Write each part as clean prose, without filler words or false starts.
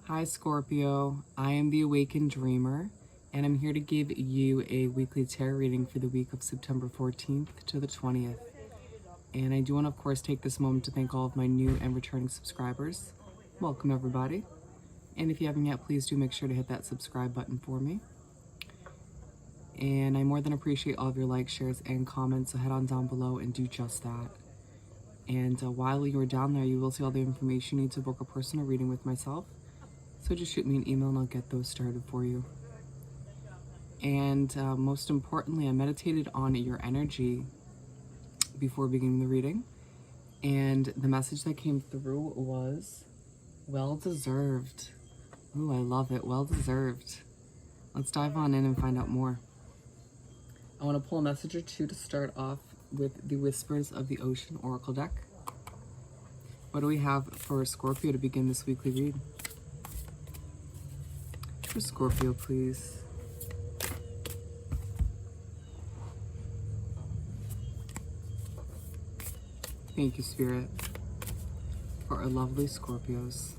Hi Scorpio, I am the Awakened Dreamer, and I'm here to give you a weekly tarot reading for the week of September 14th to the 20th. And I do want to, of course, take this moment to thank all of my new and returning subscribers. Welcome, everybody. And if you haven't yet, please do make sure to hit that subscribe button for me. And I more than appreciate all of your likes, shares, and comments, so head on down below and do just that. And while you are down there, you will see all the information you need to book a personal reading with myself. So just shoot me an email and I'll get those started for you. And most importantly, I meditated on your energy before beginning the reading. And the message that came through was well-deserved. Ooh, I love it. Well-deserved. Let's dive on in and find out more. I want to pull a message or two to start off with the Whispers of the Ocean Oracle deck. What do we have for Scorpio to begin this weekly read? For Scorpio, please. Thank you, Spirit, for our lovely Scorpios.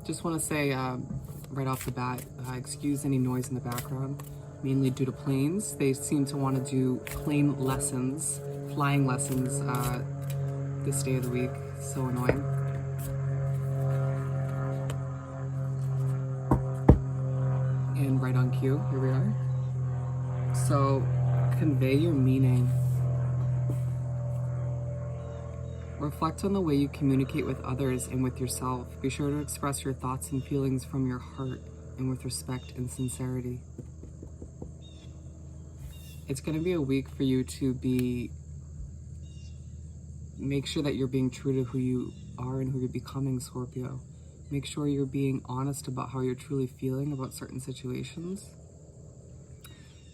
Just want to say right off the bat, excuse any noise in the background, mainly due to planes. They seem to want to do plane lessons, flying lessons this day of the week. So annoying. And right on cue, here we are. So convey your meaning. Reflect on the way you communicate with others and with yourself. Be sure to express your thoughts and feelings from your heart and with respect and sincerity. It's going to be a week for you to make sure that you're being true to who you are and who you're becoming, Scorpio. Make sure you're being honest about how you're truly feeling about certain situations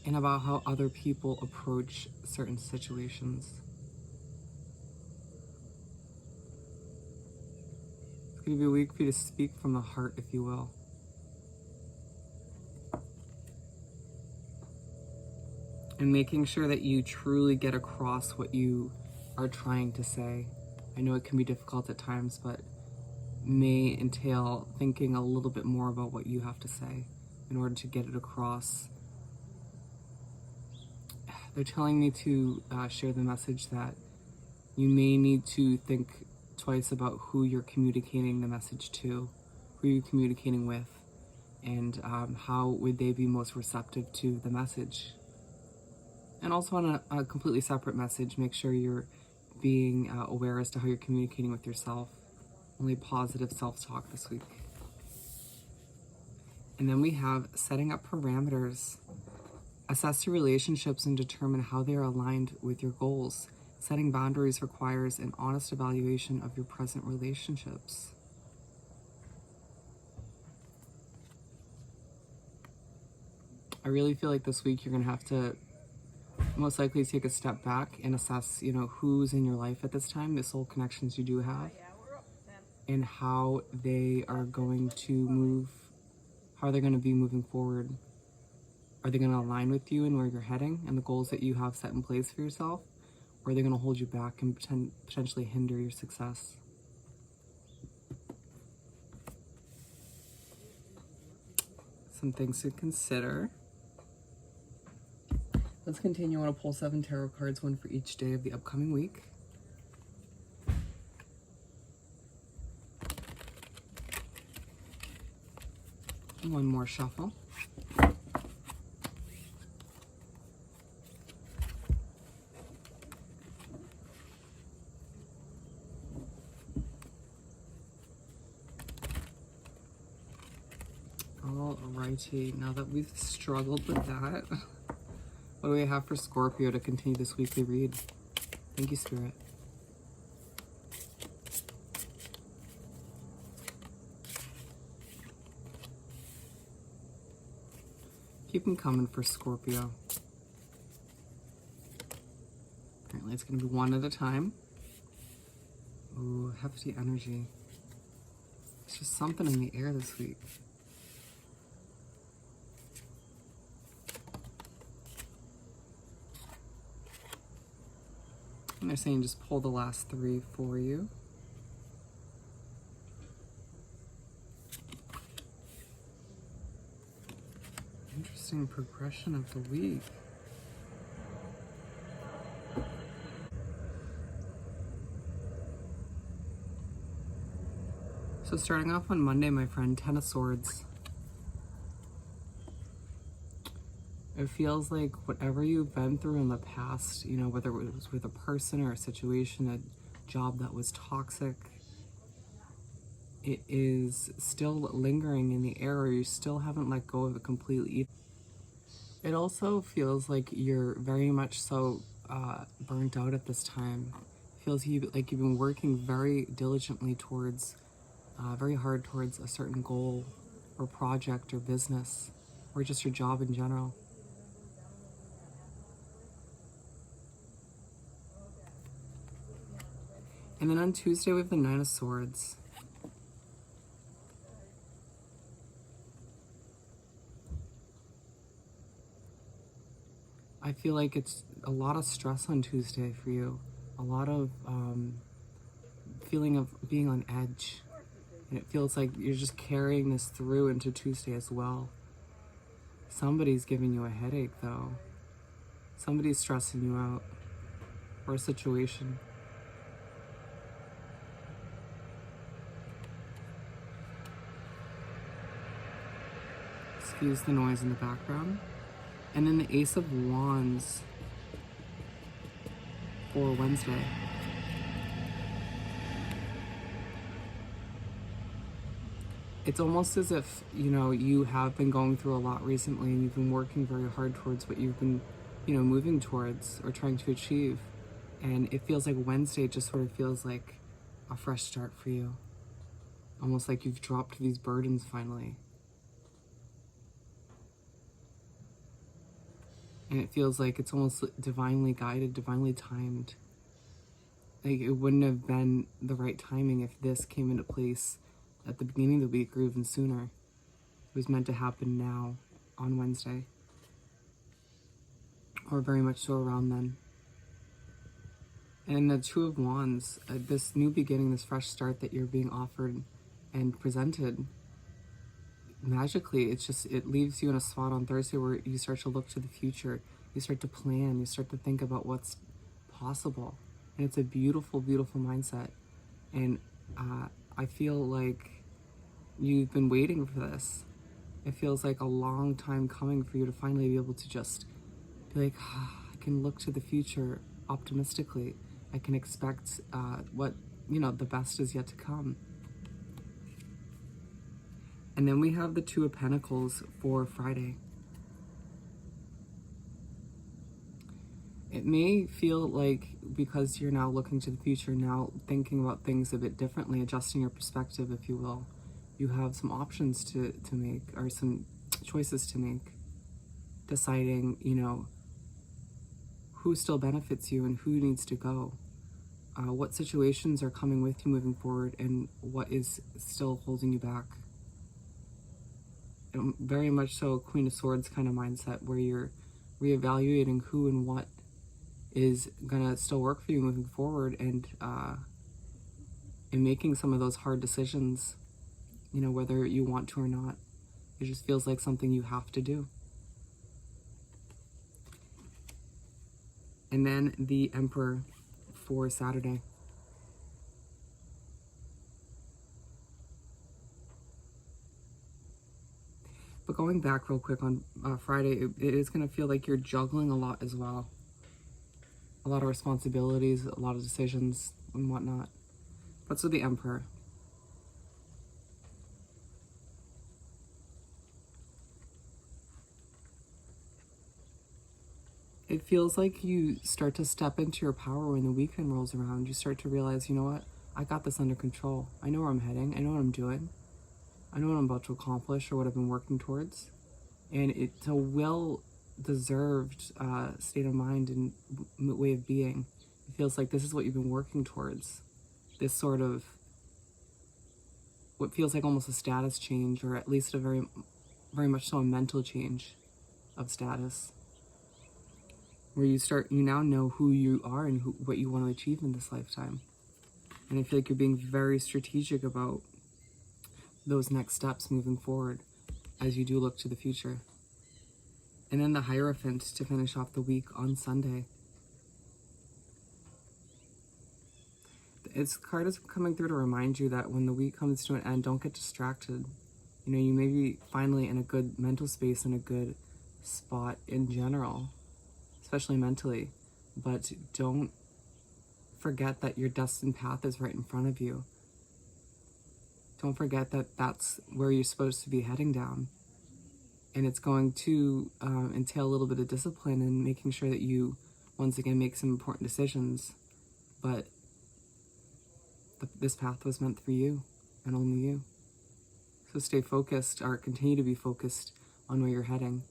and about how other people approach certain situations. It's going to be a week for you to speak from the heart, if you will. And making sure that you truly get across what you are trying to say. I know it can be difficult at times, but may entail thinking a little bit more about what you have to say in order to get it across. They're telling me to share the message that you may need to think twice about who you're communicating the message to, who you're communicating with, and how would they be most receptive to the message. And also on a completely separate message, make sure you're being aware as to how you're communicating with yourself. Only positive self-talk this week. And then we have setting up parameters. Assess your relationships and determine how they are aligned with your goals. Setting boundaries requires an honest evaluation of your present relationships. I really feel like this week you're going to have to most likely take a step back and assess, who's in your life at this time, the soul connections you do have, and how they are going to move, how they're going to be moving forward. Are they going to align with you and where you're heading and the goals that you have set in place for yourself? Or are they going to hold you back and potentially hinder your success? Some things to consider. Let's continue. I want to pull 7 tarot cards, one for each day of the upcoming week. And one more shuffle. Alrighty, now that we've struggled with that, what do we have for Scorpio to continue this weekly read? Thank you, Spirit. Keep them coming for Scorpio. Apparently it's going to be one at a time. Ooh, hefty energy. It's just something in the air this week. And they're saying just pull the last 3 for you. Interesting progression of the week. So starting off on Monday, my friend, 10 of Swords. It feels like whatever you've been through in the past, you know, whether it was with a person or a situation, a job that was toxic, it is still lingering in the air, or you still haven't let go of it completely. It also feels like you're very much so burnt out at this time. It feels like you've been working very diligently towards, very hard towards a certain goal or project or business, or just your job in general. And then on Tuesday, we have the 9 of Swords. I feel like it's a lot of stress on Tuesday for you. A lot of feeling of being on edge. And it feels like you're just carrying this through into Tuesday as well. Somebody's giving you a headache, though. Somebody's stressing you out. Or a situation. Excuse the noise in the background. And then the Ace of Wands for Wednesday. It's almost as if, you know, you have been going through a lot recently and you've been working very hard towards what you've been, you know, moving towards or trying to achieve. And it feels like Wednesday just sort of feels like a fresh start for you. Almost like you've dropped these burdens finally. And it feels like it's almost divinely guided, divinely timed. Like it wouldn't have been the right timing if this came into place at the beginning of the week or even sooner. It was meant to happen now on Wednesday. Or very much so around then. And the 2 of Wands, this new beginning, this fresh start that you're being offered and presented, magically, it leaves you in a spot on Thursday where you start to look to the future. You start to plan, you start to think about what's possible. And it's a beautiful, beautiful mindset. And I feel like you've been waiting for this. It feels like a long time coming for you to finally be able to just be like, I can look to the future optimistically. I can expect what, you know, the best is yet to come. And then we have the 2 of Pentacles for Friday. It may feel like because you're now looking to the future, now thinking about things a bit differently, adjusting your perspective, if you will, you have some options to make, or some choices to make, deciding, you know, who still benefits you and who needs to go, what situations are coming with you moving forward, and what is still holding you back. And very much so a Queen of Swords kind of mindset where you're reevaluating who and what is gonna still work for you moving forward, and making some of those hard decisions, you know, whether you want to or not. It just feels like something you have to do. And then the Emperor for Saturday. But going back real quick on Friday, it is going to feel like you're juggling a lot as well. A lot of responsibilities, a lot of decisions and whatnot. What's with the Emperor? It feels like you start to step into your power when the weekend rolls around. You start to realize, you know what? I got this under control. I know where I'm heading. I know what I'm doing. I know what I'm about to accomplish or what I've been working towards. And it's a well-deserved state of mind and way of being. It feels like this is what you've been working towards. This sort of, what feels like almost a status change, or at least a very, very much so a mental change of status. where you now know who you are and what you want to achieve in this lifetime. And I feel like you're being very strategic about those next steps moving forward as you do look to the future. And then the Hierophant to finish off the week on Sunday. This card is coming through to remind you that when the week comes to an end, don't get distracted. You know, you may be finally in a good mental space and a good spot in general, especially mentally, but don't forget that your destined path is right in front of you. Don't forget that that's where you're supposed to be heading down. And it's going to entail a little bit of discipline and making sure that you, once again, make some important decisions. But this path was meant for you and only you. So stay focused, or continue to be focused on where you're heading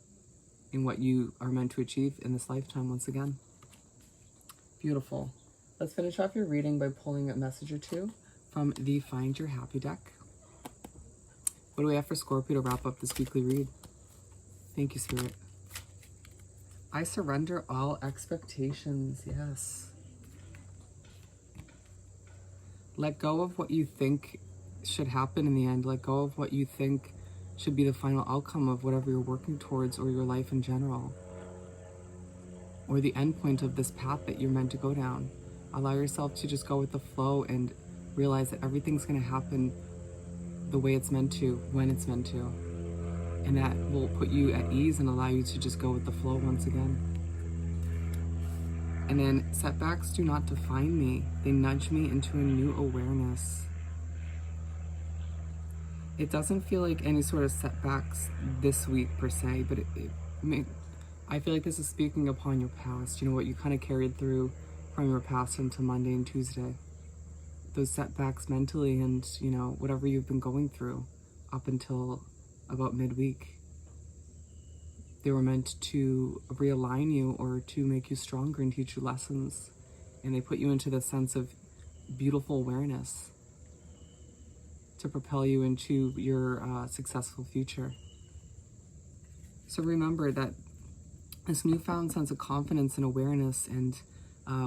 and what you are meant to achieve in this lifetime once again. Beautiful. Let's finish off your reading by pulling a message or two from the Find Your Happy deck. What do we have for Scorpio to wrap up this weekly read? Thank you, Spirit. I surrender all expectations. Yes. Let go of what you think should happen in the end. Let go of what you think should be the final outcome of whatever you're working towards, or your life in general, or the end point of this path that you're meant to go down. Allow yourself to just go with the flow and realize that everything's going to happen the way it's meant to, when it's meant to. And that will put you at ease and allow you to just go with the flow once again. And then, setbacks do not define me. They nudge me into a new awareness. It doesn't feel like any sort of setbacks this week per se, but I feel like this is speaking upon your past, you know, what you kind of carried through from your past into Monday and Tuesday. Those setbacks mentally and, you know, whatever you've been going through up until about midweek. They were meant to realign you or to make you stronger and teach you lessons. And they put you into the sense of beautiful awareness to propel you into your successful future. So remember that this newfound sense of confidence and awareness and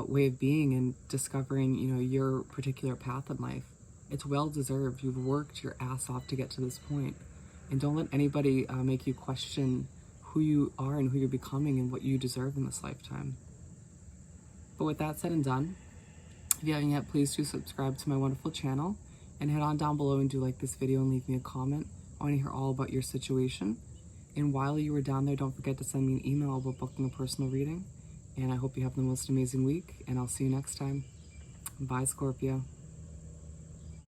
way of being and discovering, you know, your particular path in life, it's well deserved. You've worked your ass off to get to this point. And don't let anybody make you question who you are and who you're becoming and what you deserve in this lifetime. But with that said and done, if you haven't yet, please do subscribe to my wonderful channel and head on down below and do like this video and leave me a comment. I want to hear all about your situation. And while you were down there, don't forget to send me an email about booking a personal reading. And I hope you have the most amazing week, and I'll see you next time. Bye, Scorpio.